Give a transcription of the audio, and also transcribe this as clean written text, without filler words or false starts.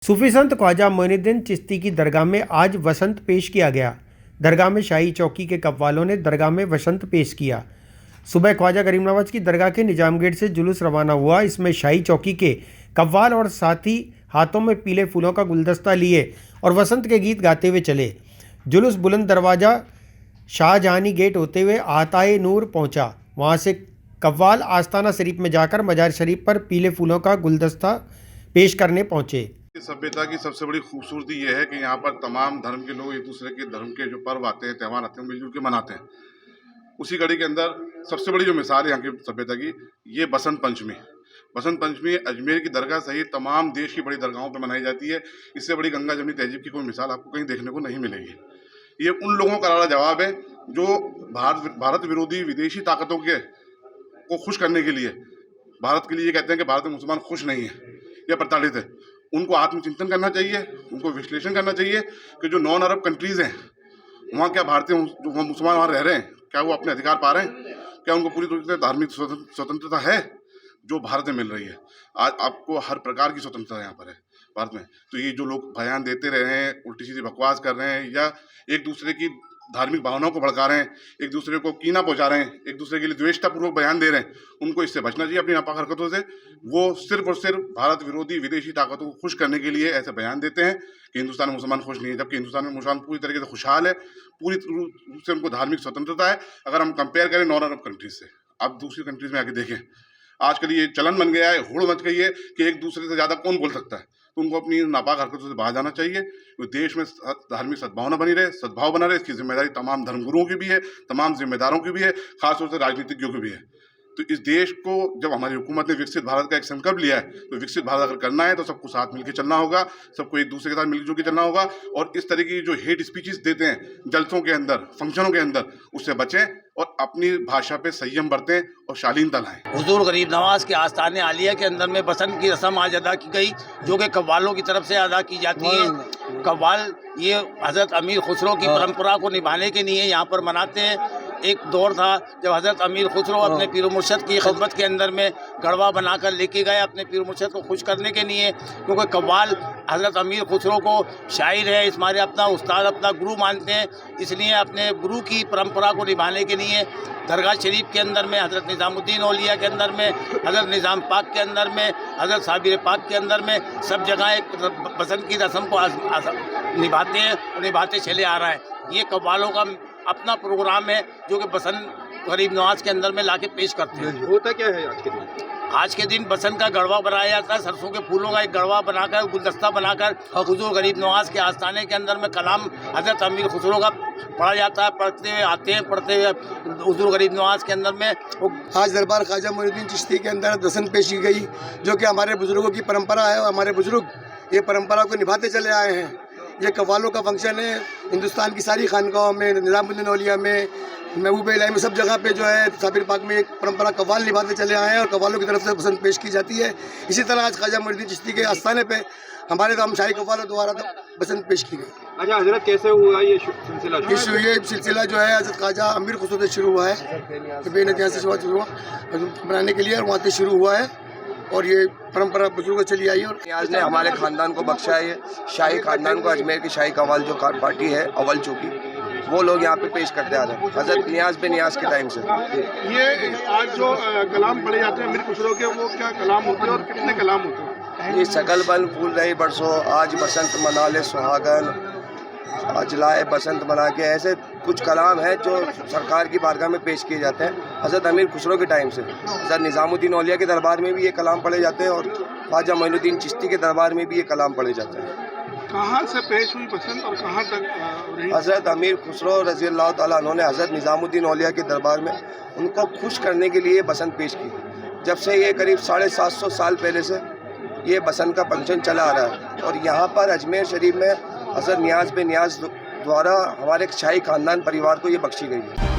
सूफी संत ख्वाजा मोइनुद्दीन चिश्ती की दरगाह में आज वसंत पेश किया गया। दरगाह में शाही चौकी के कव्वालों ने दरगाह में वसंत पेश किया। सुबह ख्वाजा गरीब नवाज की दरगाह के निजाम गेट से जुलूस रवाना हुआ। इसमें शाही चौकी के कव्वाल और साथी हाथों में पीले फूलों का गुलदस्ता लिए और वसंत के गीत गाते हुए चले। जुलूस बुलंद दरवाज़ा शाहजहानी गेट होते हुए आताए नूर पहुंचा। वहां से कव्वाल आस्ताना शरीफ में जाकर मजार शरीफ पर पीले फूलों का गुलदस्ता पेश करने पहुंचे। सभ्यता की सबसे बड़ी खूबसूरती यह है कि यहाँ पर तमाम धर्म के लोग एक दूसरे के धर्म के जो पर्व आते हैं, त्यौहार आते हैं, मिलजुल के मनाते हैं। उसी कड़ी के अंदर सबसे बड़ी जो मिसाल है यहाँ की सभ्यता की, ये बसंत पंचमी। बसंत पंचमी अजमेर की दरगाह सहित तमाम देश की बड़ी दरगाहों पर मनाई जाती है। इससे बड़ी गंगा जमनी तहजीब की कोई मिसाल आपको कहीं देखने को नहीं मिलेगी। ये उन लोगों का करारा जवाब है जो भारत विरोधी विदेशी ताकतों को खुश करने के लिए भारत के लिए ये कहते हैं कि भारत में मुसलमान खुश नहीं है या प्रताड़ित है। उनको आत्मचिंतन करना चाहिए, उनको विश्लेषण करना चाहिए कि जो नॉन अरब कंट्रीज़ हैं वहाँ क्या भारतीय जो मुसलमान वहाँ रह रहे हैं, क्या वो अपने अधिकार पा रहे हैं? क्या उनको पूरी तरीके से धार्मिक स्वतंत्रता है जो भारत में मिल रही है? आज आपको हर प्रकार की स्वतंत्रता यहाँ पर है भारत में। तो ये जो लोग बयान देते रहे हैं, उल्टी सीधी बकवास कर रहे हैं या एक दूसरे की धार्मिक भावनाओं को भड़का रहे हैं, एक दूसरे को कीना पहुंचा रहे हैं, एक दूसरे के लिए द्वेषतापूर्वक बयान दे रहे हैं, उनको इससे बचना चाहिए अपनी नापाक हरकतों से। वो सिर्फ और सिर्फ भारत विरोधी विदेशी ताकतों को खुश करने के लिए ऐसे बयान देते हैं कि हिंदुस्तान में मुसलमान खुश नहीं है, जबकि हिंदुस्तान में मुसलमान पूरी तरीके से खुशहाल है, पूरी रूप से उनको धार्मिक स्वतंत्रता है। अगर हम कंपेयर करें नॉन अरब कंट्रीज से, आप दूसरी कंट्रीज में आके देखें, आजकल ये चलन बन गया है, होड़ मच गई है कि एक दूसरे से ज़्यादा कौन बोल सकता है। तो उनको अपनी नापाक हरकतों से बाहर जाना चाहिए। तो देश में धार्मिक सद्भावना बनी रहे, सद्भाव बना रहे, इसकी जिम्मेदारी तमाम धर्मगुरुओं की भी है, तमाम जिम्मेदारों की भी है, खासतौर से राजनीतिज्ञों की भी है। तो इस देश को जब हमारी हुकूमत ने विकसित भारत का एक संकल्प लिया है, तो विकसित भारत अगर करना है तो सबको साथ मिलकर चलना होगा, सबको एक दूसरे के साथ मिलजुल के चलना होगा। और इस तरह की जो हेट स्पीचेस देते हैं जलसों के अंदर, फंक्शनों के अंदर, उससे बचें और अपनी भाषा पे संयम बरतें और शालीनता लाएं। हुजूर गरीब नवाज के आस्थाने आलिया के अंदर में बसंत की रस्म आज अदा की गई, जो कि कव्वालों की तरफ से अदा की जाती है। कव्वाल ये हज़रत अमीर खुसरो की परंपरा को निभाने के लिए यहाँ पर मनाते हैं। एक दौर था जब हज़रत अमीर खुसरो अपने पीर मुर्शद की खिदमत के अंदर में गढ़वा बनाकर लेके गए अपने पीर मुर्शद को खुश करने के लिए, क्योंकि कव्वाल हज़रत अमीर खुसरो को शायर है, इस मारे अपना उस्ताद, अपना गुरु मानते हैं। इसलिए अपने गुरु की परंपरा को निभाने के लिए दरगाह शरीफ के अंदर में, हज़रत निज़ामुद्दीन औलिया के अंदर में, हज़रत निज़ाम पाक के अंदर में, हज़रत साबिर पाक के अंदर में, सब जगह एक बसंत की रस्म को निभाते हैं और निभाते चले आ रहा है। ये कव्वालों का अपना प्रोग्राम है जो कि बसंत गरीब नवाज के अंदर में लाके पेश करते हैं। होता क्या है आज के दिन? आज के दिन बसंत का गढ़वा बनाया जाता है, सरसों के फूलों का एक गढ़वा बनाकर, गुलदस्ता बनाकर हुजूर गरीब नवाज के आस्थाने के अंदर में कलाम हज़रत अमीर खुसरो का पढ़ा जाता है। पढ़ते हुए आते हैं, पढ़ते हुए हुजूर गरीब नवाज के अंदर में आज दरबार ख्वाजा मोइनुद्दीन चिश्ती के अंदर बसंत पेश की गई, जो कि हमारे बुजुर्गों की परंपरा है और हमारे बुजुर्ग ये परंपरा को निभाते चले आए हैं। ये कव्वालों का फंक्शन है। हिंदुस्तान की सारी खानकाहों में, निज़ामुद्दीन औलिया में, महबूब इलाही में, सब जगह पे जो है साबिर पाक में एक परंपरा कव्वाल निभाते चले आए हैं और कव्वालों की तरफ से बसंत पेश की जाती है। इसी तरह आज ख्वाजा मोइनुद्दीन चिश्ती के आस्थाने पे हमारे तो हम शाही कव्वालों द्वारा बसंत पेश की गई। अच्छा हजरत, कैसे हुआ ये सिलसिला? ये सिलसिला जो है हज़रत ख्वाजा अमीर खुसरो से शुरू हुआ है, बेनतिया से शुरुआत हुआ बनाने के लिए और वहाँ से शुरू हुआ है और ये परंपरा बुजुर्गों चली आई। और नियाज ने हमारे ख़ानदान को बख्शा है। शाही ख़ानदान को अजमेर की शाही कव्वाल जो पार्टी है अव्वल चौकी, वो लोग यहाँ पे पेश करते आ रहे हैं हज़रत नियाज पे नियाज के टाइम से। ये आज जो कलाम पढ़े जाते हैं अमीर खुसरो के, वो क्या कलाम होते हैं और कितने कलाम होते हैं? ये सकल बन फूल रही बरसों, आज बसंत मना ले सुहागन, आज लाए बसंत मना के, ऐसे कुछ कलाम हैं जो सरकार की बारगाह में पेश किए जाते हैं हज़रत अमीर खुसरो के टाइम से। हज़रत निज़ामुद्दीन औलिया के दरबार में भी ये कलाम पढ़े जाते हैं और ख्वाजा मोइनुद्दीन चिश्ती के दरबार में भी ये कलाम पढ़े जाते हैं। कहाँ से पेश हुई बसंत और कहाँ तक रही? हज़रत अमीर खुसरो रज़ी अल्लाह तआला अन्हु ने हज़रत निज़ामुद्दीन औलिया के दरबार में उनको खुश करने के लिए बसंत पेश की। जब से ये करीब 750 साल पहले से ये बसंत का फंक्शन चला आ रहा है और यहाँ पर अजमेर शरीफ में हज़रत नियाज पे नियाज द्वारा हमारे शाही ख़ानदान परिवार को ये बख्शी गई है।